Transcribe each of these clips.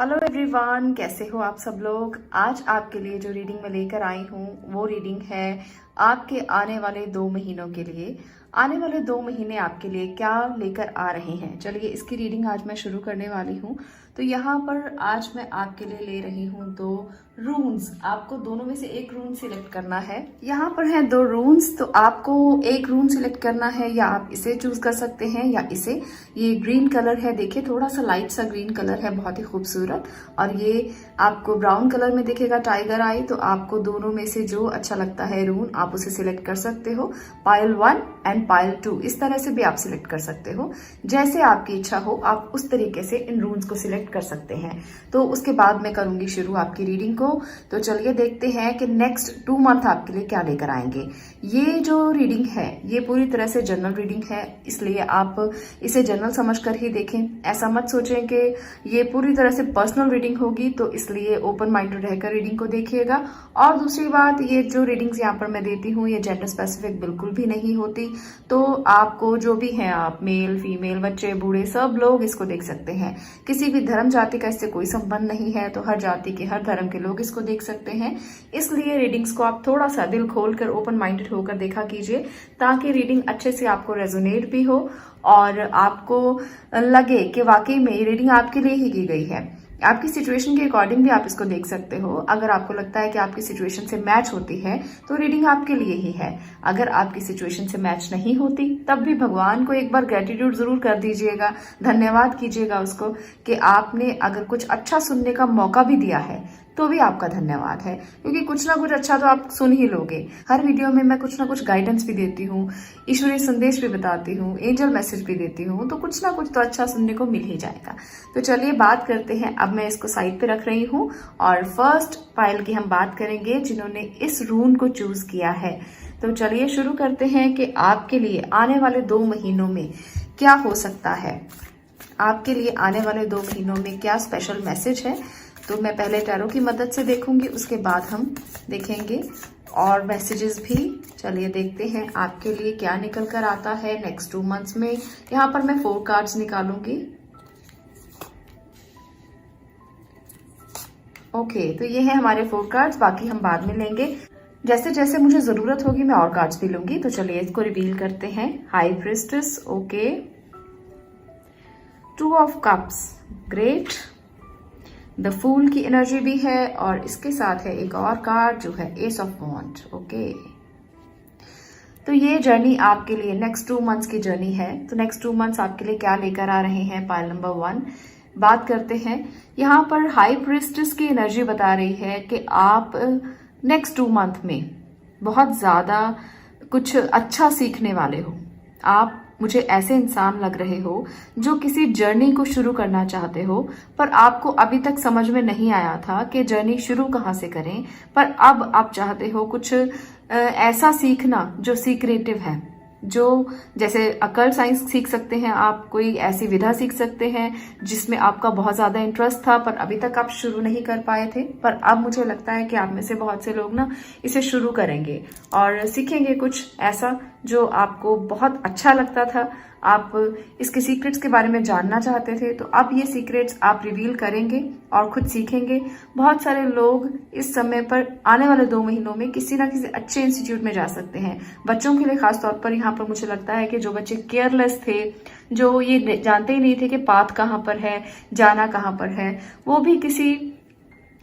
Hello everyone, कैसे हो आप सब लोग। आज आपके लिए जो रीडिंग मैं लेकर आई हूँ वो रीडिंग है आपके आने वाले 2 महीनों के लिए। आने वाले 2 महीने आपके लिए क्या लेकर आ रहे हैं, चलिए इसकी रीडिंग आज मैं शुरू करने वाली हूँ। तो यहाँ पर आज मैं आपके लिए ले रही हूँ 2 रून्स। आपको दोनों में से एक रून सिलेक्ट करना है। यहाँ पर है 2 रून्स, तो आपको एक रून सिलेक्ट करना है, या आप इसे चूज कर सकते हैं या इसे। ये ग्रीन कलर है, देखिए थोड़ा सा लाइट सा ग्रीन कलर है, बहुत ही खूबसूरत। और ये आपको ब्राउन कलर में दिखेगा, टाइगर आई। तो आपको दोनों में से जो अच्छा लगता है रून आप उसे सिलेक्ट कर सकते हो। पाइल 1 एंड पाइल 2 इस तरह से भी आप सिलेक्ट कर सकते हो। जैसे आपकी इच्छा हो आप उस तरीके से इन रून्स को सिलेक्ट कर सकते हैं। तो उसके बाद मैं करूंगी शुरू आपकी रीडिंग को। तो चलिए देखते हैं कि नेक्स्ट 2 मंथ आपके लिए क्या लेकर आएंगे। ये जो रीडिंग है ये पूरी तरह से जनरल रीडिंग है, इसलिए आप इसे जनरल समझकर ही देखें। ऐसा मत सोचें कि ये पूरी तरह से पर्सनल रीडिंग होगी, तो इसलिए ओपन माइंडेड रहकर रीडिंग को देखिएगा। और दूसरी बात, ये जो रीडिंग्स यहाँ पर मैं देती हूँ ये जेंडर स्पेसिफिक बिल्कुल भी नहीं होती। तो आपको जो भी है, आप मेल फीमेल बच्चे बूढ़े सब लोग इसको देख सकते हैं। किसी भी धर्म जाति का इससे कोई संबंध नहीं है, तो हर जाति के हर धर्म के लोग इसको देख सकते हैं। इसलिए रीडिंग्स को आप थोड़ा सा दिल खोलकर ओपन माइंडेड होकर देखा कीजिए, ताकि रीडिंग अच्छे से आपको रेजोनेट भी हो और आपको लगे कि वाकई में ये रीडिंग आपके लिए ही की गई है। आपकी सिचुएशन के अकॉर्डिंग भी आप इसको देख सकते हो। अगर आपको लगता है कि आपकी सिचुएशन से मैच होती है तो रीडिंग आपके लिए ही है। अगर आपकी सिचुएशन से मैच नहीं होती तब भी भगवान को एक बार ग्रेटिट्यूड जरूर कर दीजिएगा, धन्यवाद कीजिएगा उसको कि आपने अगर कुछ अच्छा सुनने का मौका भी दिया है तो भी आपका धन्यवाद है, क्योंकि कुछ ना कुछ अच्छा तो आप सुन ही लोगे। हर वीडियो में मैं कुछ ना कुछ गाइडेंस भी देती हूँ, ईश्वरीय संदेश भी बताती हूँ, एंजल मैसेज भी देती हूँ, तो कुछ ना कुछ तो अच्छा सुनने को मिल ही जाएगा। तो चलिए बात करते हैं। अब मैं इसको साइड पे रख रही हूँ और फर्स्ट पाइल की हम बात करेंगे जिन्होंने इस रून को चूज किया है। तो चलिए शुरू करते हैं कि आपके लिए आने वाले 2 महीनों में क्या हो सकता है। आपके लिए आने वाले 2 महीनों में क्या स्पेशल मैसेज है। तो मैं पहले टैरो की मदद से देखूंगी, उसके बाद हम देखेंगे और मैसेजेस भी। चलिए देखते हैं आपके लिए क्या निकल कर आता है नेक्स्ट 2 मंथ्स में। यहाँ पर मैं 4 कार्ड्स निकालूंगी। ओके, तो ये है हमारे 4 कार्ड्स, बाकी हम बाद में लेंगे। जैसे जैसे मुझे जरूरत होगी मैं और कार्ड्स भी लूंगी। तो चलिए इसको रिवील करते हैं। High priestess, okay, 2 of cups, great. The fool की एनर्जी भी है और इसके साथ है एक और कार्ड जो है एस ऑफ वॉन्ड। ओके, तो ये जर्नी आपके लिए नेक्स्ट 2 मंथ्स की जर्नी है। तो नेक्स्ट 2 मंथ्स आपके लिए क्या लेकर आ रहे हैं, पाइल नंबर 1 बात करते हैं। यहाँ पर हाई प्रिस्टेस की एनर्जी बता रही है कि आप नेक्स्ट 2 मंथ में बहुत ज्यादा कुछ अच्छा सीखने वाले हो। आप मुझे ऐसे इंसान लग रहे हो जो किसी जर्नी को शुरू करना चाहते हो, पर आपको अभी तक समझ में नहीं आया था कि जर्नी शुरू कहाँ से करें। पर अब आप चाहते हो कुछ ऐसा सीखना जो सीक्रेटिव है, जो जैसे अकल्ट साइंस सीख सकते हैं आप, कोई ऐसी विधा सीख सकते हैं जिसमें आपका बहुत ज्यादा इंटरेस्ट था पर अभी तक आप शुरू नहीं कर पाए थे। पर अब मुझे लगता है कि आप में से बहुत से लोग ना इसे शुरू करेंगे और सीखेंगे कुछ ऐसा जो आपको बहुत अच्छा लगता था। आप इसके सीक्रेट्स के बारे में जानना चाहते थे, तो अब ये सीक्रेट्स आप रिवील करेंगे और खुद सीखेंगे। बहुत सारे लोग इस समय पर आने वाले 2 महीनों में किसी ना किसी अच्छे इंस्टीट्यूट में जा सकते हैं। बच्चों के लिए खास तौर पर यहाँ पर मुझे लगता है कि जो बच्चे केयरलेस थे, जो ये जानते ही नहीं थे कि पाथ कहाँ पर है, जाना कहाँ पर है, वो भी किसी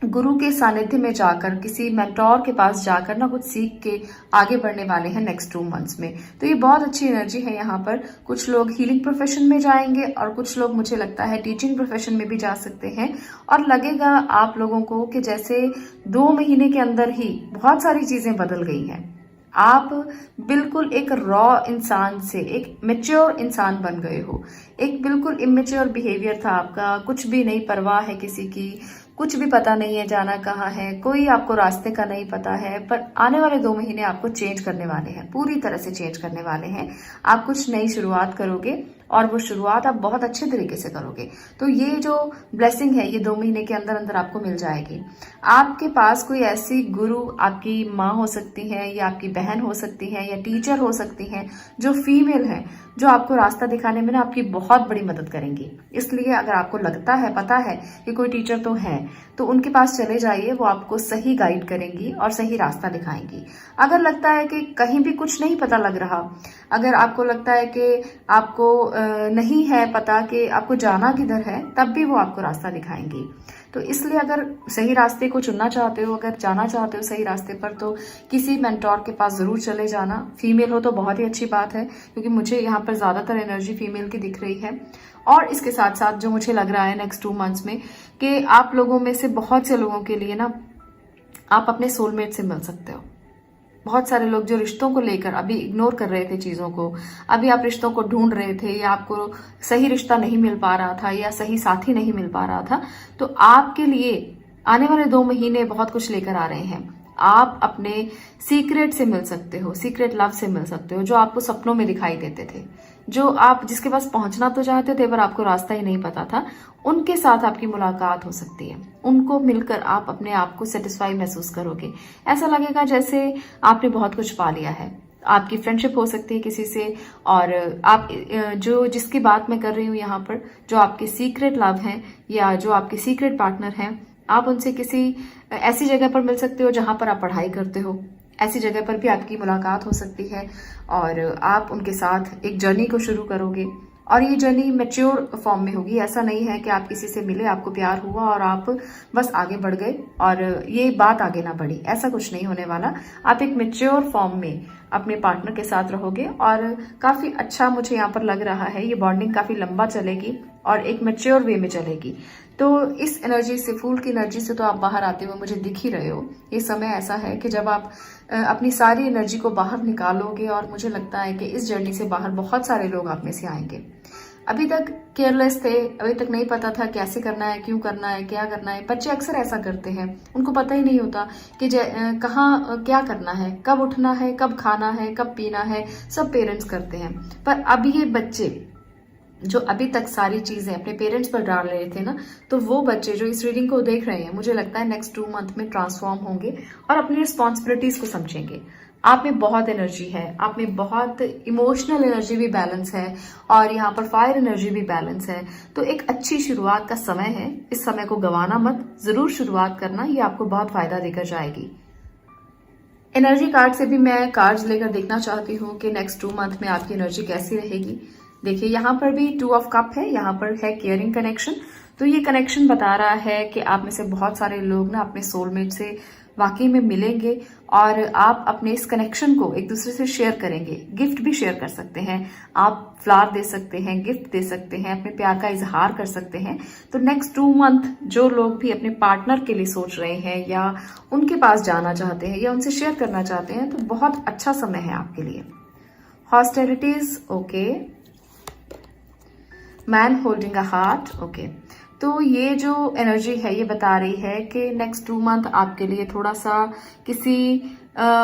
गुरु के सानिध्य में जाकर, किसी मेंटोर के पास जाकर ना कुछ सीख के आगे बढ़ने वाले हैं नेक्स्ट 2 मंथ्स में। तो ये बहुत अच्छी एनर्जी है। यहाँ पर कुछ लोग हीलिंग प्रोफेशन में जाएंगे और कुछ लोग मुझे लगता है टीचिंग प्रोफेशन में भी जा सकते हैं। और लगेगा आप लोगों को कि जैसे 2 महीने के अंदर ही बहुत सारी चीजें बदल गई हैं। आप बिल्कुल एक रॉ इंसान से एक मेच्योर इंसान बन गए हो। एक बिल्कुल इमेच्योर बिहेवियर था आपका, कुछ भी नहीं परवाह है किसी की, कुछ भी पता नहीं है जाना कहाँ है, कोई आपको रास्ते का नहीं पता है। पर आने वाले 2 महीने आपको चेंज करने वाले हैं, पूरी तरह से चेंज करने वाले हैं। आप कुछ नई शुरुआत करोगे और वो शुरुआत आप बहुत अच्छे तरीके से करोगे। तो ये जो ब्लेसिंग है ये 2 महीने के अंदर अंदर आपको मिल जाएगी। आपके पास कोई ऐसी गुरु, आपकी माँ हो सकती है या आपकी बहन हो सकती है या टीचर हो सकती है जो फीमेल है, जो आपको रास्ता दिखाने में ना आपकी बहुत बड़ी मदद करेंगी। इसलिए अगर आपको लगता है, पता है कि कोई टीचर तो है, तो उनके पास चले जाइए, वो आपको सही गाइड करेंगी और सही रास्ता दिखाएंगी। अगर लगता है कि कहीं भी कुछ नहीं पता लग रहा, अगर आपको लगता है कि आपको नहीं है पता कि आपको जाना किधर है, तब भी वो आपको रास्ता दिखाएंगी। तो इसलिए अगर सही रास्ते को चुनना चाहते हो, अगर जाना चाहते हो सही रास्ते पर, तो किसी मेंटोर के पास जरूर चले जाना। फीमेल हो तो बहुत ही अच्छी बात है, क्योंकि मुझे यहाँ पर ज्यादातर एनर्जी फीमेल की दिख रही है। और इसके साथ साथ जो मुझे लग रहा है नेक्स्ट 2 मंथ्स में, कि आप लोगों में से बहुत से लोगों के लिए ना आप अपने सोलमेट से मिल सकते हो। बहुत सारे लोग जो रिश्तों को लेकर अभी इग्नोर कर रहे थे चीजों को, अभी आप रिश्तों को ढूंढ रहे थे या आपको सही रिश्ता नहीं मिल पा रहा था या सही साथी नहीं मिल पा रहा था, तो आपके लिए आने वाले 2 महीने बहुत कुछ लेकर आ रहे हैं। आप अपने सीक्रेट से मिल सकते हो, सीक्रेट लव से मिल सकते हो, जो आपको सपनों में दिखाई देते थे, जो आप जिसके पास पहुंचना तो चाहते थे पर आपको रास्ता ही नहीं पता था, उनके साथ आपकी मुलाकात हो सकती है। उनको मिलकर आप अपने आप को सेटिस्फाई महसूस करोगे। ऐसा लगेगा जैसे आपने बहुत कुछ पा लिया है। आपकी फ्रेंडशिप हो सकती है किसी से, और आप जो जिसकी बात मैं कर रही हूँ यहाँ पर, जो आपके सीक्रेट लव हैं या जो आपके सीक्रेट पार्टनर हैं, आप उनसे किसी ऐसी जगह पर मिल सकते हो जहां पर आप पढ़ाई करते हो। ऐसी जगह पर भी आपकी मुलाकात हो सकती है और आप उनके साथ एक जर्नी को शुरू करोगे। और ये जर्नी मैच्योर फॉर्म में होगी। ऐसा नहीं है कि आप किसी से मिले, आपको प्यार हुआ और आप बस आगे बढ़ गए और ये बात आगे ना बढ़ी। ऐसा कुछ नहीं होने वाला। आप एक मैच्योर फॉर्म में अपने पार्टनर के साथ रहोगे और काफी अच्छा मुझे यहाँ पर लग रहा है। ये बॉन्डिंग काफी लंबा चलेगी और एक मैच्योर वे में चलेगी। तो इस एनर्जी से, फूल की एनर्जी से तो आप बाहर आते हुए मुझे दिख ही रहे हो। ये समय ऐसा है कि जब आप अपनी सारी एनर्जी को बाहर निकालोगे और मुझे लगता है कि इस जर्नी से बाहर बहुत सारे लोग आप में से आएंगे। अभी तक केयरलेस थे, अभी तक नहीं पता था कैसे करना है, क्यों करना है, क्या करना है। बच्चे अक्सर ऐसा करते हैं, उनको पता ही नहीं होता कि कहाँ क्या करना है, कब उठना है, कब खाना है, कब पीना है, सब पेरेंट्स करते हैं। पर अब ये बच्चे जो अभी तक सारी चीजें अपने पेरेंट्स पर डाल रहे थे ना, तो वो बच्चे जो इस रीडिंग को देख रहे हैं, मुझे लगता है नेक्स्ट 2 मंथ में ट्रांसफॉर्म होंगे और अपनी रिस्पॉन्सिबिलिटीज को समझेंगे। आप में बहुत एनर्जी है, आप में बहुत इमोशनल एनर्जी भी बैलेंस है और यहाँ पर फायर एनर्जी भी बैलेंस है। तो एक अच्छी शुरुआत का समय है, इस समय को गंवाना मत, जरूर शुरुआत करना, ये आपको बहुत फायदा देकर जाएगी। एनर्जी कार्ड से भी मैं कार्ड्स लेकर देखना चाहती हूँ कि नेक्स्ट 2 मंथ में आपकी एनर्जी कैसी रहेगी। देखिए यहाँ पर भी 2 ऑफ कप है, यहाँ पर है केयरिंग कनेक्शन। तो ये कनेक्शन बता रहा है कि आप में से बहुत सारे लोग ना अपने सोलमेट से वाकई में मिलेंगे और आप अपने इस कनेक्शन को एक दूसरे से शेयर करेंगे। गिफ्ट भी शेयर कर सकते हैं, आप फ्लावर दे सकते हैं, गिफ्ट दे सकते हैं, अपने प्यार का इजहार कर सकते हैं। तो नेक्स्ट 2 मंथ जो लोग भी अपने पार्टनर के लिए सोच रहे हैं या उनके पास जाना चाहते हैं या उनसे शेयर करना चाहते हैं, तो बहुत अच्छा समय है आपके लिए। Hostilities, okay. Man holding a heart, okay. तो ये जो एनर्जी है ये बता रही है कि नेक्स्ट 2 मंथ आपके लिए थोड़ा सा किसी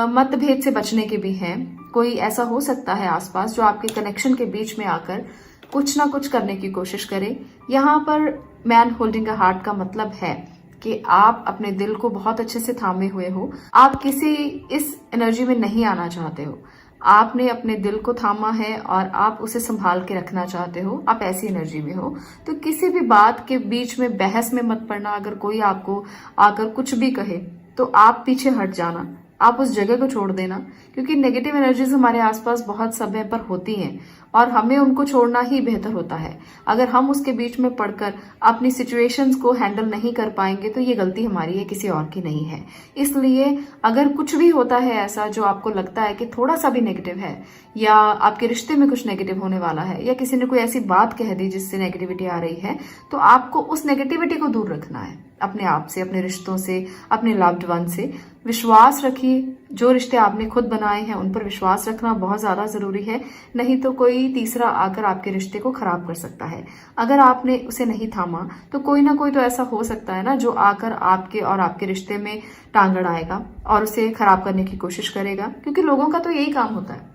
मतभेद से बचने के भी हैं। कोई ऐसा हो सकता है आसपास जो आपके कनेक्शन के बीच में आकर कुछ ना कुछ करने की कोशिश करे। यहाँ पर मैन होल्डिंग अ हार्ट का मतलब है कि आप अपने दिल को बहुत अच्छे से थामे हुए हो। आप किसी इस एनर्जी में नहीं आना चाहते हो, आपने अपने दिल को थामा है और आप उसे संभाल के रखना चाहते हो। आप ऐसी एनर्जी में हो। तो किसी भी बात के बीच में बहस में मत पड़ना। अगर कोई आपको आकर कुछ भी कहे तो आप पीछे हट जाना, आप उस जगह को छोड़ देना, क्योंकि नेगेटिव एनर्जीज हमारे आसपास बहुत समय पर होती हैं और हमें उनको छोड़ना ही बेहतर होता है। अगर हम उसके बीच में पड़कर अपनी सिचुएशंस को हैंडल नहीं कर पाएंगे तो ये गलती हमारी है, किसी और की नहीं है। इसलिए अगर कुछ भी होता है ऐसा जो आपको लगता है कि थोड़ा सा भी नेगेटिव है या आपके रिश्ते में कुछ नेगेटिव होने वाला है या किसी ने कोई ऐसी बात कह दी जिससे नेगेटिविटी आ रही है, तो आपको उस नेगेटिविटी को दूर रखना है अपने आप से, अपने रिश्तों से, अपने लव्ड वन से। विश्वास रखिए, जो रिश्ते आपने खुद बनाए हैं उन पर विश्वास रखना बहुत ज्यादा जरूरी है, नहीं तो कोई तीसरा आकर आपके रिश्ते को खराब कर सकता है। अगर आपने उसे नहीं थामा तो कोई ना कोई तो ऐसा हो सकता है ना जो आकर आपके और आपके रिश्ते में टांग अड़ाएगा और उसे खराब करने की कोशिश करेगा, क्योंकि लोगों का तो यही काम होता है।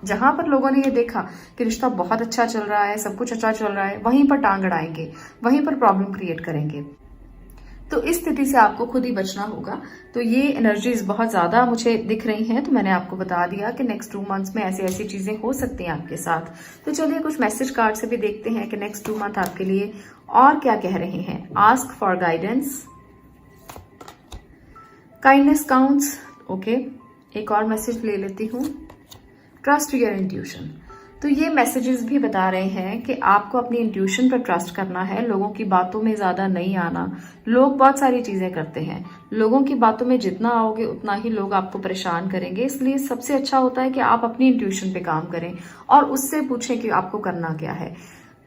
जहां पर लोगों ने ये देखा कि रिश्ता बहुत अच्छा चल रहा है, सब कुछ अच्छा चल रहा है, वहीं पर टांग अड़ाएंगे, वहीं पर प्रॉब्लम क्रिएट करेंगे। तो इस स्थिति से आपको खुद ही बचना होगा। तो ये एनर्जीज बहुत ज्यादा मुझे दिख रही हैं, तो मैंने आपको बता दिया कि नेक्स्ट 2 मंथ्स में ऐसी ऐसी चीजें हो सकती हैं आपके साथ। तो चलिए कुछ मैसेज कार्ड से भी देखते हैं कि नेक्स्ट 2 मंथ आपके लिए और क्या कह रहे हैं। Ask for guidance, kindness counts, okay. एक और मैसेज ले लेती हूँ, ट्रस्ट योर इंट्यूशन। तो ये मैसेजेस भी बता रहे हैं कि आपको अपनी इंट्यूशन पर ट्रस्ट करना है, लोगों की बातों में ज्यादा नहीं आना। लोग बहुत सारी चीजें करते हैं, लोगों की बातों में जितना आओगे उतना ही लोग आपको परेशान करेंगे। इसलिए सबसे अच्छा होता है कि आप अपनी इंट्यूशन पे काम करें और उससे पूछें कि आपको करना क्या है।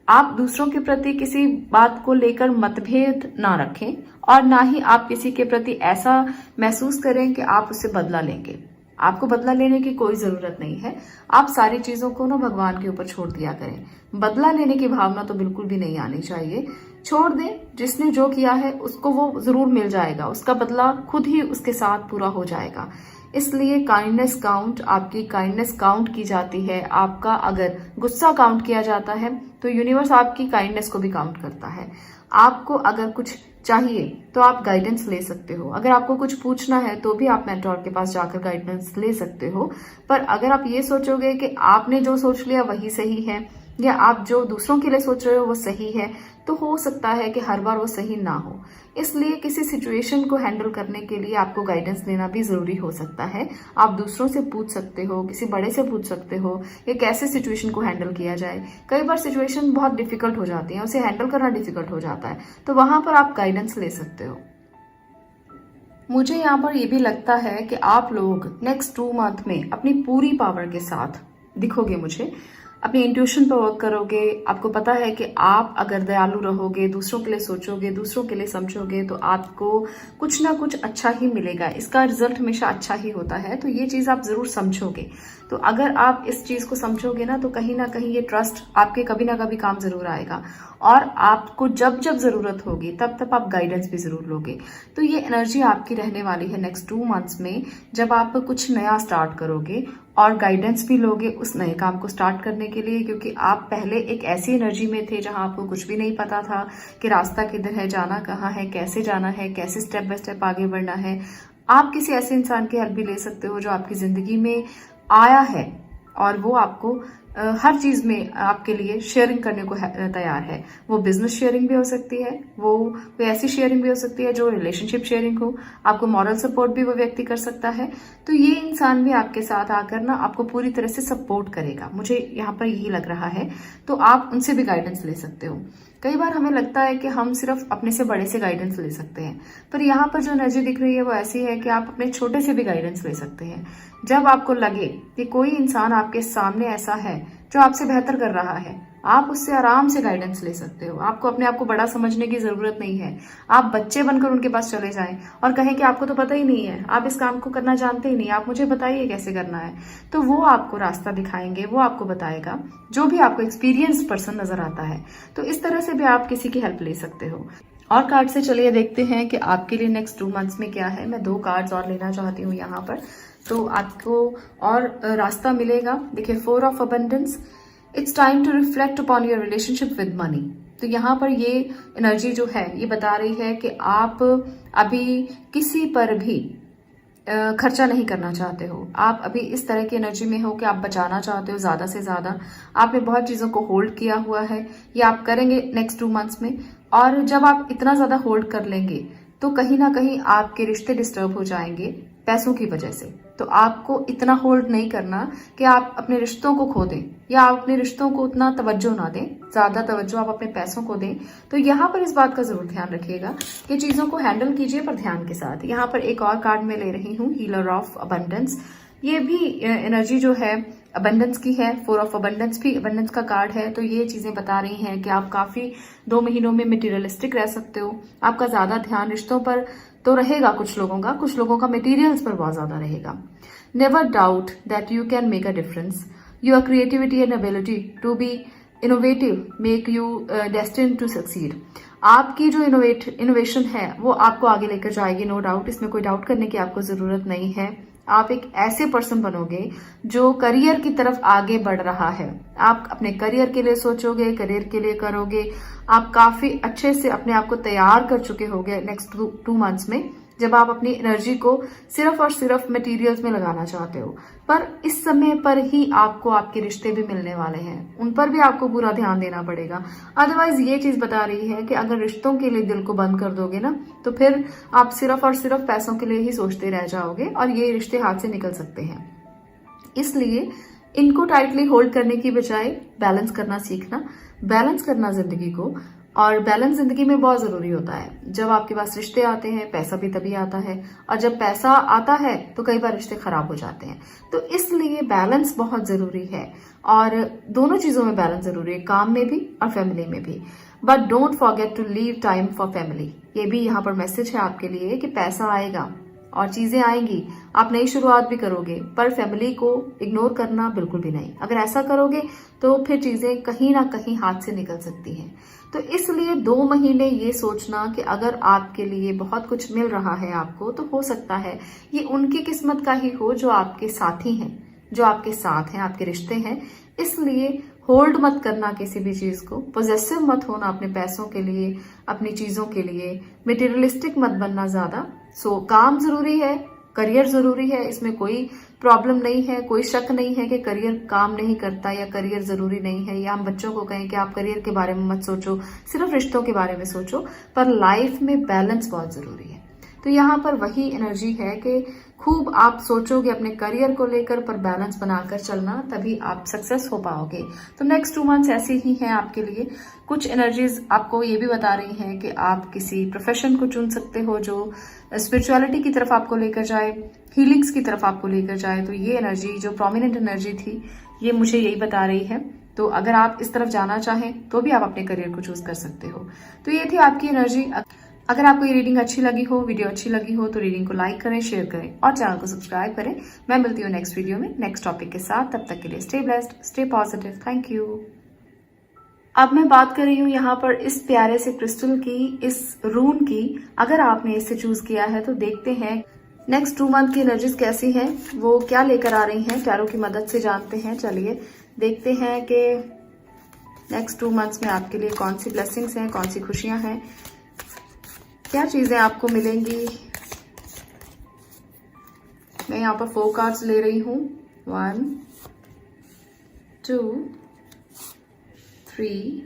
आप दूसरों के प्रति किसी बात को लेकर मतभेद ना रखें और ना ही आप किसी के प्रति ऐसा महसूस करें कि आप उससे बदला लेंगे। आपको बदला लेने की कोई जरूरत नहीं है। आप सारी चीजों को ना भगवान के ऊपर छोड़ दिया करें। बदला लेने की भावना तो बिल्कुल भी नहीं आनी चाहिए। छोड़ दें, जिसने जो किया है उसको वो जरूर मिल जाएगा, उसका बदला खुद ही उसके साथ पूरा हो जाएगा। इसलिए काइंडनेस काउंट, आपकी काइंडनेस काउंट की जाती है। आपका अगर गुस्सा काउंट किया जाता है तो यूनिवर्स आपकी काइंडनेस को भी काउंट करता है। आपको अगर कुछ चाहिए तो आप गाइडेंस ले सकते हो। अगर आपको कुछ पूछना है तो भी आप मेंटोर के पास जाकर गाइडेंस ले सकते हो। पर अगर आप ये सोचोगे कि आपने जो सोच लिया वही सही है या आप जो दूसरों के लिए सोच रहे हो वो सही है, तो हो सकता है कि हर बार वो सही ना हो। इसलिए किसी सिचुएशन को हैंडल करने के लिए आपको गाइडेंस लेना भी जरूरी हो सकता है। आप दूसरों से पूछ सकते हो, किसी बड़े से पूछ सकते हो कि कैसे सिचुएशन को हैंडल किया जाए। कई बार सिचुएशन बहुत डिफिकल्ट हो जाती है, उसे हैंडल करना डिफिकल्ट हो जाता है, तो वहां पर आप गाइडेंस ले सकते हो। मुझे यहाँ पर यह भी लगता है कि आप लोग नेक्स्ट 2 मंथ में अपनी पूरी पावर के साथ दिखोगे मुझे। अपनी इंट्यूशन पर वर्क करोगे। आपको पता है कि आप अगर दयालु रहोगे, दूसरों के लिए सोचोगे, दूसरों के लिए समझोगे, तो आपको कुछ ना कुछ अच्छा ही मिलेगा। इसका रिजल्ट हमेशा अच्छा ही होता है, तो ये चीज आप जरूर समझोगे। तो अगर आप इस चीज को समझोगे ना, तो कहीं ना कहीं ये ट्रस्ट आपके कभी ना कभी काम जरूर आएगा और आपको जब जब जरूरत होगी तब तब आप गाइडेंस भी जरूर लोगे। तो ये एनर्जी आपकी रहने वाली है नेक्स्ट 2 मंथ्स में, जब आप कुछ नया स्टार्ट करोगे और गाइडेंस भी लोगे उस नए काम को स्टार्ट करने के लिए। क्योंकि आप पहले एक ऐसी एनर्जी में थे जहां आपको कुछ भी नहीं पता था कि रास्ता किधर है, जाना कहाँ है, कैसे जाना है, कैसे स्टेप बाय स्टेप आगे बढ़ना है। आप किसी ऐसे इंसान की हेल्प भी ले सकते हो जो आपकी जिंदगी में आया है और वो आपको हर चीज में आपके लिए शेयरिंग करने को तैयार है। वो बिजनेस शेयरिंग भी हो सकती है, वो कोई ऐसी शेयरिंग भी हो सकती है जो रिलेशनशिप शेयरिंग हो। आपको मॉरल सपोर्ट भी वो व्यक्ति कर सकता है। तो ये इंसान भी आपके साथ आकर ना आपको पूरी तरह से सपोर्ट करेगा, मुझे यहाँ पर यही लग रहा है। तो आप उनसे भी गाइडेंस ले सकते हो। कई बार हमें लगता है कि हम सिर्फ अपने से बड़े से गाइडेंस ले सकते हैं, पर यहाँ पर जो एनर्जी दिख रही है वो ऐसी है कि आप अपने छोटे से भी गाइडेंस ले सकते हैं। जब आपको लगे कि कोई इंसान आपके सामने ऐसा है जो आपसे बेहतर कर रहा है, आप उससे आराम से गाइडेंस ले सकते हो। आपको अपने आप को बड़ा समझने की जरूरत नहीं है। आप बच्चे बनकर उनके पास चले जाएं और कहें कि आपको तो पता ही नहीं है, आप इस काम को करना जानते ही नहीं, आप मुझे बताइए कैसे करना है। तो वो आपको रास्ता दिखाएंगे, वो आपको बताएगा, जो भी आपको एक्सपीरियंस पर्सन नजर आता है। तो इस तरह से भी आप किसी की हेल्प ले सकते हो। और कार्ड से चलिए देखते हैं कि आपके लिए नेक्स्ट 2 मंथ्स में क्या है। मैं 2 कार्ड्स और लेना चाहती हूँ यहाँ पर, तो आपको और रास्ता मिलेगा। देखिए, 4 of abundance, it's time to reflect upon your relationship with money. तो यहाँ पर ये एनर्जी जो है ये बता रही है कि आप अभी किसी पर भी खर्चा नहीं करना चाहते हो। आप अभी इस तरह की एनर्जी में हो कि आप बचाना चाहते हो ज्यादा से ज्यादा। आपने बहुत चीजों को होल्ड किया हुआ है, ये आप करेंगे नेक्स्ट 2 मंथ्स में। और जब आप इतना ज्यादा होल्ड कर लेंगे तो कहीं ना कहीं आपके रिश्ते डिस्टर्ब हो जाएंगे पैसों की वजह से। तो आपको इतना होल्ड नहीं करना कि आप अपने रिश्तों को खो दें या आप अपने रिश्तों को उतना तवज्जो ना दें, ज्यादा तवज्जो आप अपने पैसों को दें। तो यहाँ पर इस बात का जरूर ध्यान रखिएगा कि चीजों को हैंडल कीजिए पर ध्यान के साथ। यहाँ पर एक और कार्ड मैं ले रही हूँ, हीलर ऑफ अबंडेंस। ये भी एनर्जी जो है अबंडेंस की है। 4 ऑफ अबंडेंस भी अबंडेंस का कार्ड है। तो ये चीजें बता रही हैं कि आप काफी 2 महीनों में मटेरियलिस्टिक रह सकते हो। आपका ज्यादा ध्यान रिश्तों पर तो रहेगा, कुछ लोगों का मटेरियल्स पर बहुत ज्यादा रहेगा। Never doubt that you can make a difference. Your creativity and ability to be innovative make you destined to succeed. आपकी जो इनोवेशन है वो आपको आगे लेकर जाएगी, नो डाउट। इसमें कोई डाउट करने की आपको जरूरत नहीं है। आप एक ऐसे पर्सन बनोगे जो करियर की तरफ आगे बढ़ रहा है। आप अपने करियर के लिए सोचोगे, करियर के लिए करोगे। आप काफी अच्छे से अपने आप को तैयार कर चुके होगे नेक्स्ट 2 मंथ्स में, जब आप अपनी एनर्जी को सिर्फ और सिर्फ मटेरियल्स में लगाना चाहते हो। पर इस समय पर ही आपको आपके रिश्ते भी मिलने वाले हैं, उन पर भी आपको पूरा ध्यान देना पड़ेगा। अदरवाइज ये चीज बता रही है कि अगर रिश्तों के लिए दिल को बंद कर दोगे ना, तो फिर आप सिर्फ और सिर्फ पैसों के लिए ही सोचते रह जाओगे और ये रिश्ते हाथ से निकल सकते हैं। इसलिए इनको टाइटली होल्ड करने की बजाय बैलेंस करना सीखना, बैलेंस करना जिंदगी को। और बैलेंस जिंदगी में बहुत जरूरी होता है। जब आपके पास रिश्ते आते हैं, पैसा भी तभी आता है, और जब पैसा आता है तो कई बार रिश्ते खराब हो जाते हैं। तो इसलिए बैलेंस बहुत जरूरी है, और दोनों चीजों में बैलेंस जरूरी है, काम में भी और फैमिली में भी। But don't forget to leave time for family. ये भी यहाँ पर मैसेज है आपके लिए कि पैसा आएगा और चीजें आएंगी, आप नई शुरुआत भी करोगे, पर फैमिली को इग्नोर करना बिल्कुल भी नहीं। अगर ऐसा करोगे तो फिर चीजें कहीं ना कहीं हाथ से निकल सकती हैं। तो इसलिए 2 महीने ये सोचना कि अगर आपके लिए बहुत कुछ मिल रहा है आपको, तो हो सकता है ये उनकी किस्मत का ही हो जो आपके साथी हैं, जो आपके साथ हैं, आपके रिश्ते हैं। इसलिए होल्ड मत करना किसी भी चीज को, पोजेसिव मत होना अपने पैसों के लिए, अपनी चीजों के लिए, मटेरियलिस्टिक मत बनना ज्यादा। सो काम जरूरी है, करियर जरूरी है, इसमें कोई प्रॉब्लम नहीं है, कोई शक नहीं है कि करियर काम नहीं करता या करियर जरूरी नहीं है, या हम बच्चों को कहें कि आप करियर के बारे में मत सोचो, सिर्फ रिश्तों के बारे में सोचो। पर लाइफ में बैलेंस बहुत जरूरी है। तो यहाँ पर वही एनर्जी है कि खूब आप सोचोगे अपने करियर को लेकर, पर बैलेंस बनाकर चलना, तभी आप सक्सेस हो पाओगे। तो नेक्स्ट 2 मंथ्स ऐसे ही हैं आपके लिए। कुछ एनर्जीज आपको ये भी बता रही हैं कि आप किसी प्रोफेशन को चुन सकते हो जो स्पिरिचुअलिटी की तरफ आपको लेकर जाए, हीलिंग्स की तरफ आपको लेकर जाए। तो ये एनर्जी जो प्रोमिनेंट एनर्जी थी, ये मुझे यही बता रही है। तो अगर आप इस तरफ जाना चाहें तो भी आप अपने करियर को चूज कर सकते हो। तो ये थी आपकी एनर्जी। अगर आपको ये रीडिंग अच्छी लगी हो, वीडियो अच्छी लगी हो, तो रीडिंग को लाइक करें, शेयर करें और चैनल को सब्सक्राइब करें। मैं मिलती हूँ नेक्स्ट वीडियो में नेक्स्ट टॉपिक के साथ। तब तक के लिए stay blessed, stay positive. Thank you. अब मैं बात कर रही हूँ यहाँ पर इस प्यारे से क्रिस्टल की, इस रून की। अगर आपने इसे चूज किया है तो देखते हैं नेक्स्ट 2 मंथ की एनर्जीज कैसी हैं, वो क्या लेकर आ रही हैं। टैरो की मदद से जानते हैं। चलिए देखते हैं कि नेक्स्ट 2 मंथ्स में आपके लिए कौन सी ब्लेसिंग्स हैं, कौन सी खुशियां हैं, क्या चीजें आपको मिलेंगी। मैं यहाँ पर 4 कार्ड्स ले रही हूँ। 1 2 3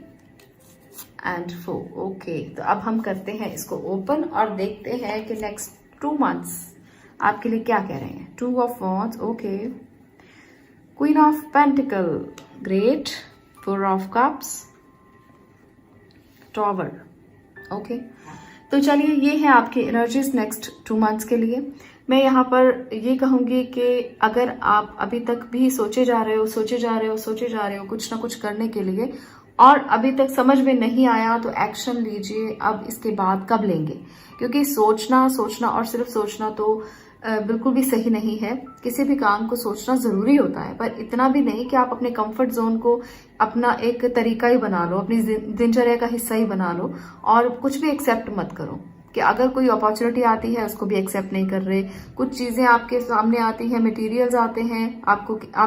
एंड 4। ओके, तो अब हम करते हैं इसको ओपन और देखते हैं कि नेक्स्ट 2 मंथ्स आपके लिए क्या कह रहे हैं। 2 of wands, okay, queen of pentacle, great, 4 of cups, tower. Okay, तो चलिए ये है आपकी एनर्जीज नेक्स्ट 2 मंथ्स के लिए। मैं यहाँ पर ये कहूंगी कि अगर आप अभी तक भी सोचे जा रहे हो कुछ ना कुछ करने के लिए, और अभी तक समझ में नहीं आया, तो एक्शन लीजिए। अब इसके बाद कब लेंगे, क्योंकि सोचना और सिर्फ सोचना तो बिल्कुल भी सही नहीं है। किसी भी काम को सोचना जरूरी होता है, पर इतना भी नहीं कि आप अपने कंफर्ट जोन को अपना एक तरीका ही बना लो, अपनी दिनचर्या का हिस्सा ही बना लो, और कुछ भी एक्सेप्ट मत करो कि अगर कोई अपॉर्चुनिटी आती है उसको भी एक्सेप्ट नहीं कर रहे। कुछ चीजें आपके सामने आती हैं, मटेरियल्स आते हैं, आप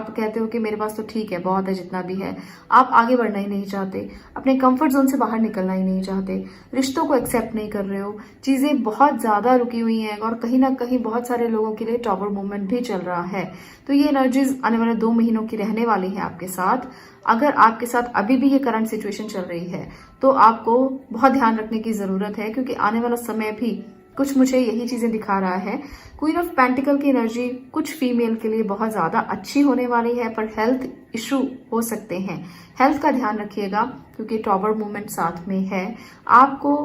कहते हो कि मेरे पास तो ठीक है, बहुत है जितना भी है। आप आगे बढ़ना ही नहीं चाहते, अपने कंफर्ट जोन से बाहर निकलना ही नहीं चाहते, रिश्तों को एक्सेप्ट नहीं कर रहे हो, चीजें बहुत ज्यादा रुकी हुई हैं, और कहीं ना कहीं बहुत सारे लोगों के लिए टॉवर मूवमेंट भी चल रहा है। तो ये एनर्जीज आने वाले 2 महीनों की रहने वाली है आपके साथ। अगर आपके साथ अभी भी ये करंट सिचुएशन चल रही है तो आपको बहुत ध्यान रखने की जरूरत है, क्योंकि आने वाला समय भी कुछ मुझे यही चीजें दिखा रहा है। क्वीन ऑफ पेंटिकल की एनर्जी कुछ फीमेल के लिए बहुत ज्यादा अच्छी होने वाली है, पर हेल्थ इशू हो सकते हैं। हेल्थ का ध्यान रखिएगा, क्योंकि टॉवर मूवमेंट साथ में है। आपको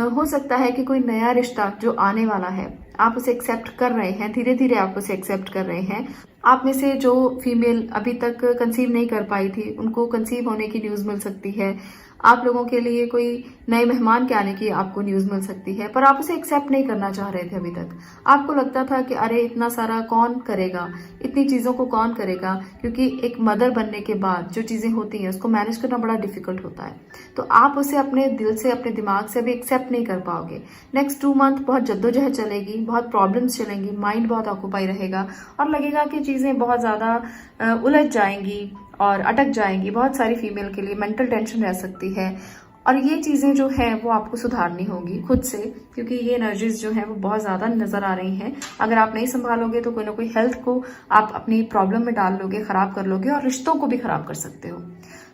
हो सकता है कि कोई नया रिश्ता जो आने वाला है, आप उसे एक्सेप्ट कर रहे हैं, धीरे धीरे आप उसे एक्सेप्ट कर रहे हैं। आप में से जो फीमेल अभी तक कंसीव नहीं कर पाई थी, उनको कंसीव होने की न्यूज मिल सकती है। आप लोगों के लिए कोई नए मेहमान के आने की आपको न्यूज मिल सकती है, पर आप उसे एक्सेप्ट नहीं करना चाह रहे थे अभी तक। आपको लगता था कि अरे इतना सारा कौन करेगा, इतनी चीजों को कौन करेगा, क्योंकि एक मदर बनने के बाद जो चीजें होती हैं उसको मैनेज करना बड़ा डिफिकल्ट होता है। तो आप उसे अपने दिल से, अपने दिमाग से अभी एक्सेप्ट नहीं कर पाओगे। नेक्स्ट 2 मंथ बहुत जद्दोजहद चलेगी, बहुत प्रॉब्लम्स चलेंगी, माइंड बहुत ऑक्यूपाई रहेगा और लगेगा कि चीजें बहुत ज्यादा उलझ जाएंगी और अटक जाएंगी। बहुत सारी फीमेल के लिए मेंटल टेंशन रह सकती है और ये चीजें जो है वो आपको सुधारनी होगी खुद से, क्योंकि ये एनर्जीज जो है वो बहुत ज्यादा नजर आ रही हैं। अगर आप नहीं संभालोगे तो कोई ना कोई हेल्थ को आप अपनी प्रॉब्लम में डाल लोगे, खराब कर लोगे और रिश्तों को भी खराब कर सकते हो।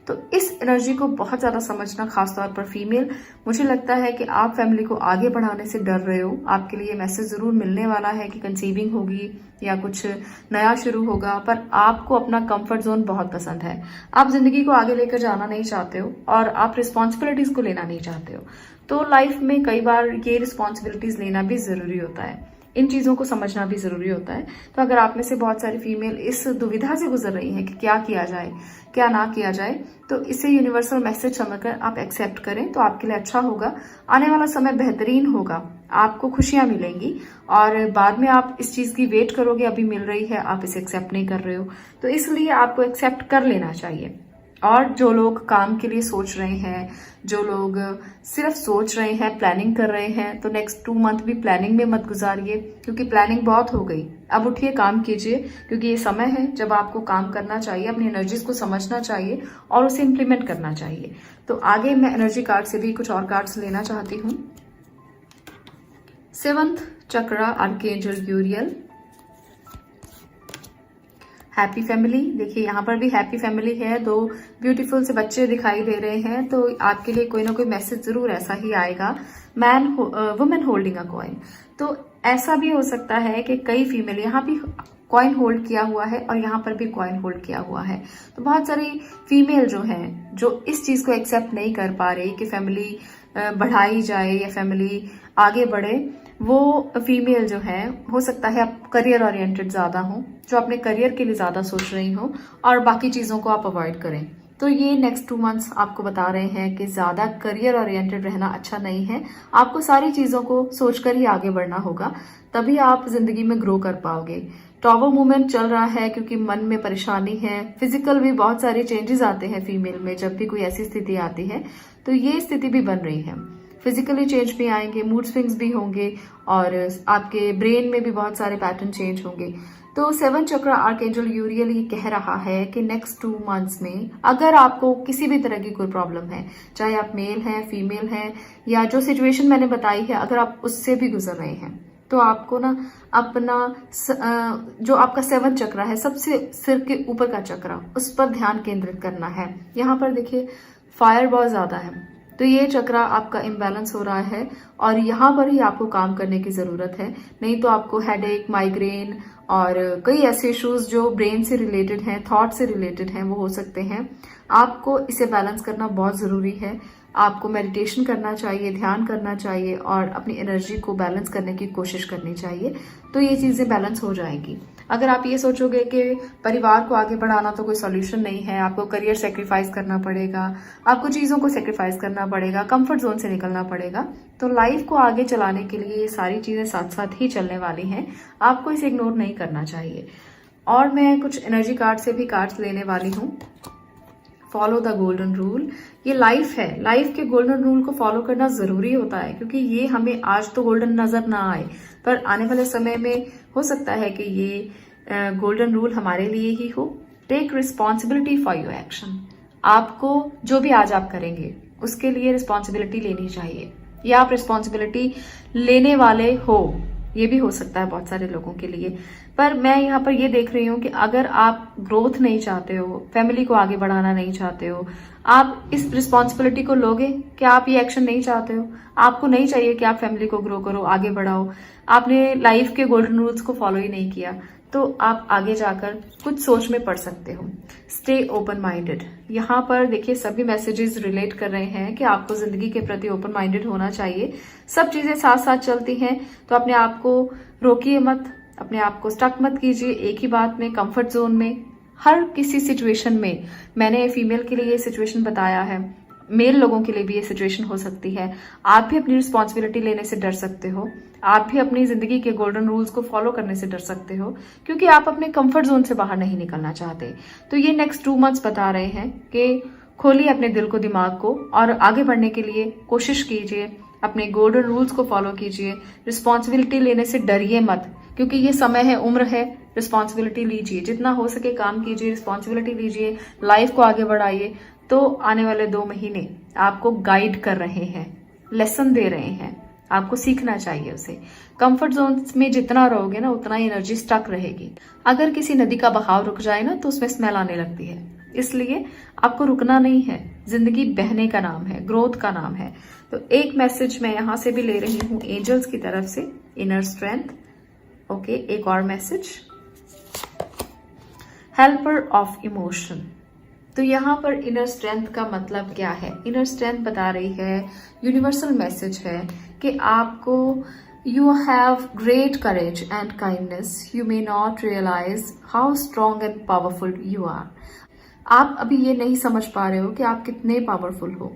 तो इस एनर्जी को बहुत ज्यादा समझना, खासतौर पर फीमेल। मुझे लगता है कि आप फैमिली को आगे बढ़ाने से डर रहे हो। आपके लिए मैसेज जरूर मिलने वाला है कि कंसीविंग होगी या कुछ नया शुरू होगा, पर आपको अपना कंफर्ट जोन बहुत पसंद है। आप जिंदगी को आगे लेकर जाना नहीं चाहते हो और आप रिस्पॉन्सिबिलिटीज को लेना नहीं चाहते हो। तो लाइफ में कई बार ये रिस्पॉन्सिबिलिटीज लेना भी जरूरी होता है, इन चीजों को समझना भी जरूरी होता है। तो अगर आप में से बहुत सारी फीमेल इस दुविधा से गुजर रही हैं कि क्या किया जाए, क्या ना किया जाए, तो इसे यूनिवर्सल मैसेज समझकर आप एक्सेप्ट करें तो आपके लिए अच्छा होगा। आने वाला समय बेहतरीन होगा, आपको खुशियां मिलेंगी और बाद में आप इस चीज की वेट करोगे, अभी मिल रही है, आप इसे एक्सेप्ट नहीं कर रहे हो, तो इसलिए आपको एक्सेप्ट कर लेना चाहिए। और जो लोग काम के लिए सोच रहे हैं, जो लोग सिर्फ सोच रहे हैं, प्लानिंग कर रहे हैं, तो नेक्स्ट 2 मंथ भी प्लानिंग में मत गुजारिए, क्योंकि प्लानिंग बहुत हो गई। अब उठिए, काम कीजिए, क्योंकि ये समय है जब आपको काम करना चाहिए, अपनी एनर्जीज को समझना चाहिए और उसे इम्प्लीमेंट करना चाहिए। तो आगे मैं एनर्जी कार्ड से भी कुछ और कार्ड्स लेना चाहती हूँ। 7th चक्रा, आर्कएंजल यूरियल। हैप्पी फैमिली, देखिए यहाँ पर भी हैप्पी फैमिली है, 2 ब्यूटीफुल से बच्चे दिखाई दे रहे हैं। तो आपके लिए कोई ना कोई मैसेज जरूर ऐसा ही आएगा। वुमेन होल्डिंग अ कॉइन, तो ऐसा भी हो सकता है कि कई फीमेल यहाँ भी कॉइन होल्ड किया हुआ है और यहाँ पर भी कॉइन होल्ड किया हुआ है। तो बहुत सारी फीमेल जो हैं, जो इस चीज को एक्सेप्ट नहीं कर पा रही कि फैमिली बढ़ाई जाए या फैमिली आगे बढ़े, वो फीमेल जो है, हो सकता है आप करियर ओरिएंटेड ज्यादा हो, जो अपने करियर के लिए ज्यादा सोच रही हो और बाकी चीजों को आप अवॉइड करें। तो ये नेक्स्ट 2 मंथ्स आपको बता रहे हैं कि ज्यादा करियर ओरिएंटेड रहना अच्छा नहीं है। आपको सारी चीजों को सोचकर ही आगे बढ़ना होगा, तभी आप जिंदगी में ग्रो कर पाओगे। टॉवर मूवमेंट चल रहा है क्योंकि मन में परेशानी है। फिजिकल भी बहुत सारे चेंजेस आते हैं फीमेल में, जब भी कोई ऐसी स्थिति आती है तो ये स्थिति भी बन रही है। फिजिकली चेंज भी आएंगे, मूड स्विंग्स भी होंगे और आपके ब्रेन में भी बहुत सारे पैटर्न चेंज होंगे। तो 7th चक्र आर्कएंजल यूरियल ये कह रहा है कि नेक्स्ट 2 मंथ्स में अगर आपको किसी भी तरह की कोई प्रॉब्लम है, चाहे आप मेल हैं, फीमेल हैं, या जो सिचुएशन मैंने बताई है, अगर आप उससे भी गुजर रहे हैं, तो आपको ना अपना जो आपका 7th चक्र है, सबसे सिर के ऊपर का चक्र, उस पर ध्यान केंद्रित करना है। यहाँ पर देखिए फायर बहुत ज्यादा है, तो ये चक्र आपका इम्बैलेंस हो रहा है और यहाँ पर ही आपको काम करने की जरूरत है। नहीं तो आपको हेडेक, माइग्रेन और कई ऐसे इश्यूज जो ब्रेन से रिलेटेड हैं, थॉट से रिलेटेड हैं, वो हो सकते हैं। आपको इसे बैलेंस करना बहुत जरूरी है। आपको मेडिटेशन करना चाहिए, ध्यान करना चाहिए और अपनी एनर्जी को बैलेंस करने की कोशिश करनी चाहिए, तो ये चीजें बैलेंस हो जाएगी। अगर आप ये सोचोगे कि परिवार को आगे बढ़ाना तो कोई सॉल्यूशन नहीं है, आपको करियर सेक्रीफाइस करना पड़ेगा, आपको चीजों को सेक्रीफाइस करना पड़ेगा, कंफर्ट जोन से निकलना पड़ेगा, तो लाइफ को आगे चलाने के लिए ये सारी चीजें साथ साथ ही चलने वाली हैं। आपको इसे इग्नोर नहीं करना चाहिए। और मैं कुछ एनर्जी कार्ड से भी कार्ड्स लेने वाली हूँ। फॉलो द गोल्डन रूल, ये लाइफ है, लाइफ के गोल्डन रूल को फॉलो करना जरूरी होता है, क्योंकि ये हमें आज तो गोल्डन नजर ना आए, पर आने वाले समय में हो सकता है कि ये गोल्डन रूल हमारे लिए ही हो। Take responsibility for your action, आपको जो भी आज आप करेंगे उसके लिए रिस्पॉन्सिबिलिटी लेनी चाहिए, या आप रिस्पॉन्सिबिलिटी लेने वाले हो, ये भी हो सकता है बहुत सारे लोगों के लिए। पर मैं यहाँ पर ये देख रही हूँ कि अगर आप ग्रोथ नहीं चाहते हो, फैमिली को आगे बढ़ाना नहीं चाहते हो, आप इस रिस्पॉन्सिबिलिटी को लोगे? क्या आप ये एक्शन नहीं चाहते हो? आपको नहीं चाहिए कि आप फैमिली को ग्रो करो, आगे बढ़ाओ, आपने लाइफ के गोल्डन रूल्स को फॉलो ही नहीं किया, तो आप आगे जाकर कुछ सोच में पड़ सकते हो। स्टे ओपन माइंडेड, यहाँ पर देखिए सभी मैसेजेस रिलेट कर रहे हैं कि आपको जिंदगी के प्रति ओपन माइंडेड होना चाहिए। सब चीजें साथ साथ चलती हैं, तो अपने आप को रोकिए मत, अपने आप को स्टक मत कीजिए एक ही बात में, कंफर्ट जोन में। हर किसी सिचुएशन में, मैंने फीमेल के लिए ये सिचुएशन बताया है, मेल लोगों के लिए भी ये सिचुएशन हो सकती है। आप भी अपनी रिस्पॉन्सिबिलिटी लेने से डर सकते हो, आप भी अपनी जिंदगी के गोल्डन रूल्स को फॉलो करने से डर सकते हो, क्योंकि आप अपने कंफर्ट जोन से बाहर नहीं निकलना चाहते। तो ये नेक्स्ट 2 मंथ्स बता रहे हैं कि खोलिए अपने दिल को, दिमाग को, और आगे बढ़ने के लिए कोशिश कीजिए, अपने गोल्डन रूल्स को फॉलो कीजिए। रिस्पॉन्सिबिलिटी लेने से डरिए मत, क्योंकि ये समय है, उम्र है, रिस्पॉन्सिबिलिटी लीजिए, जितना हो सके काम कीजिए, रिस्पॉन्सिबिलिटी लीजिए, लाइफ को आगे बढ़ाइए। तो आने वाले 2 महीने आपको गाइड कर रहे हैं, लेसन दे रहे हैं, आपको सीखना चाहिए उसे। कंफर्ट जोन में जितना रहोगे ना, उतना ही एनर्जी स्टक रहेगी। अगर किसी नदी का बहाव रुक जाए ना, तो उसमें स्मेल आने लगती है, इसलिए आपको रुकना नहीं है। जिंदगी बहने का नाम है, ग्रोथ का नाम है। तो एक मैसेज मैं यहां से भी ले रही हूं एंजल्स की तरफ से, इनर स्ट्रेंथ। ओके, एक और मैसेज, हेल्पर ऑफ इमोशन। तो यहाँ पर इनर स्ट्रेंथ का मतलब क्या है? इनर स्ट्रेंथ बता रही है, यूनिवर्सल मैसेज है कि आपको you have great courage and kindness, you may not realise how strong and powerful you are. आप अभी ये नहीं समझ पा रहे हो कि आप कितने पावरफुल हो,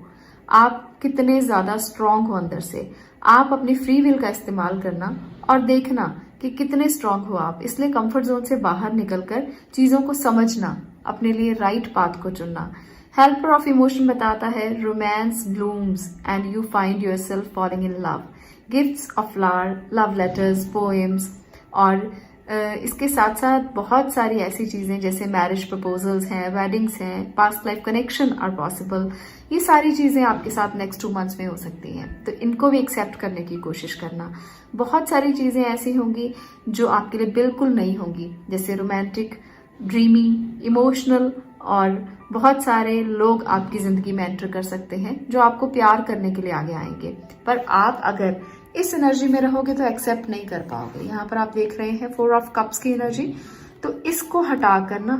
आप कितने ज्यादा स्ट्रांग हो अंदर से। आप अपनी फ्री विल का इस्तेमाल करना और देखना कि कितने स्ट्रांग हो आप। इसलिए कंफर्ट जोन से बाहर निकलकर चीजों को समझना, अपने लिए राइट पाथ को चुनना। हेल्पर ऑफ इमोशन बताता है, romance blooms and you find yourself falling in love, gifts of flower, love letters, poems, और इसके साथ साथ बहुत सारी ऐसी चीजें जैसे मैरिज प्रपोजल्स हैं, वेडिंग्स हैं, past life connection are possible. ये सारी चीजें आपके साथ नेक्स्ट 2 मंथ्स में हो सकती हैं, तो इनको भी एक्सेप्ट करने की कोशिश करना। बहुत सारी चीजें ऐसी होंगी जो आपके लिए बिल्कुल नहीं होंगी, जैसे रोमांटिक, ड्रीमी, इमोशनल, और बहुत सारे लोग आपकी जिंदगी में एंटर कर सकते हैं जो आपको प्यार करने के लिए आगे आएंगे। पर आप अगर इस एनर्जी में रहोगे तो एक्सेप्ट नहीं कर पाओगे। यहाँ पर आप देख रहे हैं 4 ऑफ कप्स की एनर्जी, तो इसको हटा कर ना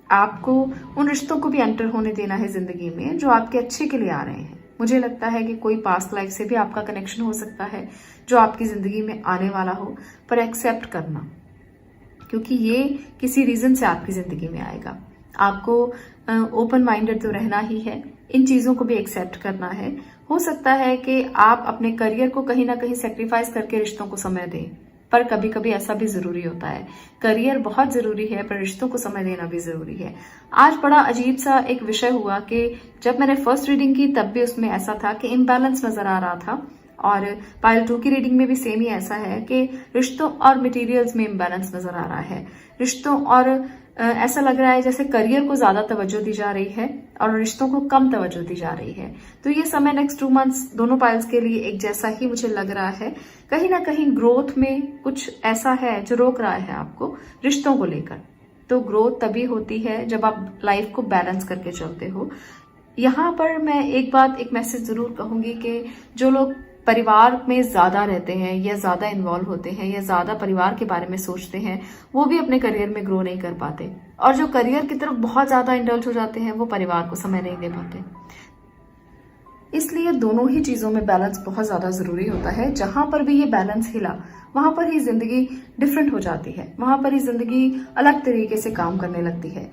आपको उन रिश्तों को भी एंटर होने देना है जिंदगी में जो आपके अच्छे के लिए आ रहे हैं। मुझे लगता है कि कोई पास्ट लाइफ से भी आपका कनेक्शन हो सकता है जो आपकी जिंदगी में आने वाला हो, पर एक्सेप्ट करना, क्योंकि ये किसी रीजन से आपकी जिंदगी में आएगा। आपको ओपन माइंडेड तो रहना ही है, इन चीजों को भी एक्सेप्ट करना है। हो सकता है कि आप अपने करियर को कहीं ना कहीं सेक्रीफाइस करके रिश्तों को समय दें, पर कभी कभी ऐसा भी जरूरी होता है। करियर बहुत जरूरी है, पर रिश्तों को समय देना भी जरूरी है। आज बड़ा अजीब सा एक विषय हुआ कि जब मैंने फर्स्ट रीडिंग की तब भी उसमें ऐसा था कि इम्बैलेंस नजर आ रहा था, और पाइल 2 की रीडिंग में भी सेम ही ऐसा है कि रिश्तों और मटेरियल्स में इम्बैलेंस नजर आ रहा है। रिश्तों और ऐसा लग रहा है जैसे करियर को ज्यादा तवज्जो दी जा रही है और रिश्तों को कम तवज्जो दी जा रही है। तो ये समय नेक्स्ट 2 मंथ्स दोनों पाइल्स के लिए एक जैसा ही मुझे लग रहा है। कहीं ना कहीं ग्रोथ में कुछ ऐसा है जो रोक रहा है आपको रिश्तों को लेकर। तो ग्रोथ तभी होती है जब आप लाइफ को बैलेंस करके चलते हो। यहाँ पर मैं एक मैसेज जरूर कहूंगी कि जो लोग परिवार में ज्यादा रहते हैं या ज्यादा इन्वॉल्व होते हैं या ज्यादा परिवार के बारे में सोचते हैं, वो भी अपने करियर में ग्रो नहीं कर पाते, और जो करियर की तरफ बहुत ज्यादा इंडल्ज हो जाते हैं वो परिवार को समय नहीं दे पाते। इसलिए दोनों ही चीजों में बैलेंस बहुत ज्यादा जरूरी होता है। जहां पर भी ये बैलेंस हिला, वहां पर ही जिंदगी डिफरेंट हो जाती है, वहां पर ही जिंदगी अलग तरीके से काम करने लगती है,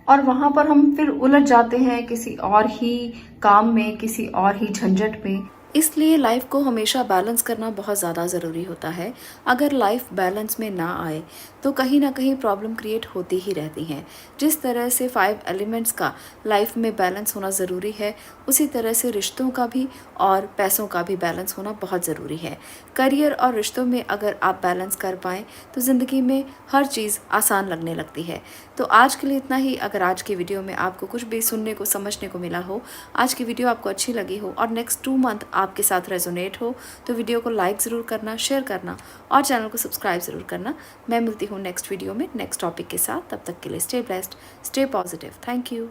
और वहां पर हम फिर उलझ जाते हैं किसी और ही काम में, किसी और ही झंझट में। इसलिए लाइफ को हमेशा बैलेंस करना बहुत ज़्यादा ज़रूरी होता है। अगर लाइफ बैलेंस में ना आए तो कहीं ना कहीं प्रॉब्लम क्रिएट होती ही रहती हैं। जिस तरह से 5 एलिमेंट्स का लाइफ में बैलेंस होना ज़रूरी है, उसी तरह से रिश्तों का भी और पैसों का भी बैलेंस होना बहुत ज़रूरी है। करियर और रिश्तों में अगर आप बैलेंस कर पाएँ तो ज़िंदगी में हर चीज़ आसान लगने लगती है। तो आज के लिए इतना ही। अगर आज की वीडियो में आपको कुछ भी सुनने को, समझने को मिला हो, आज की वीडियो आपको अच्छी लगी हो और नेक्स्ट 2 मंथ आपके साथ रेजोनेट हो, तो वीडियो को लाइक ज़रूर करना, शेयर करना और चैनल को सब्सक्राइब ज़रूर करना। मैं मिलती हूँ नेक्स्ट वीडियो में नेक्स्ट टॉपिक के साथ। तब तक के लिए stay blessed, stay positive. Thank you.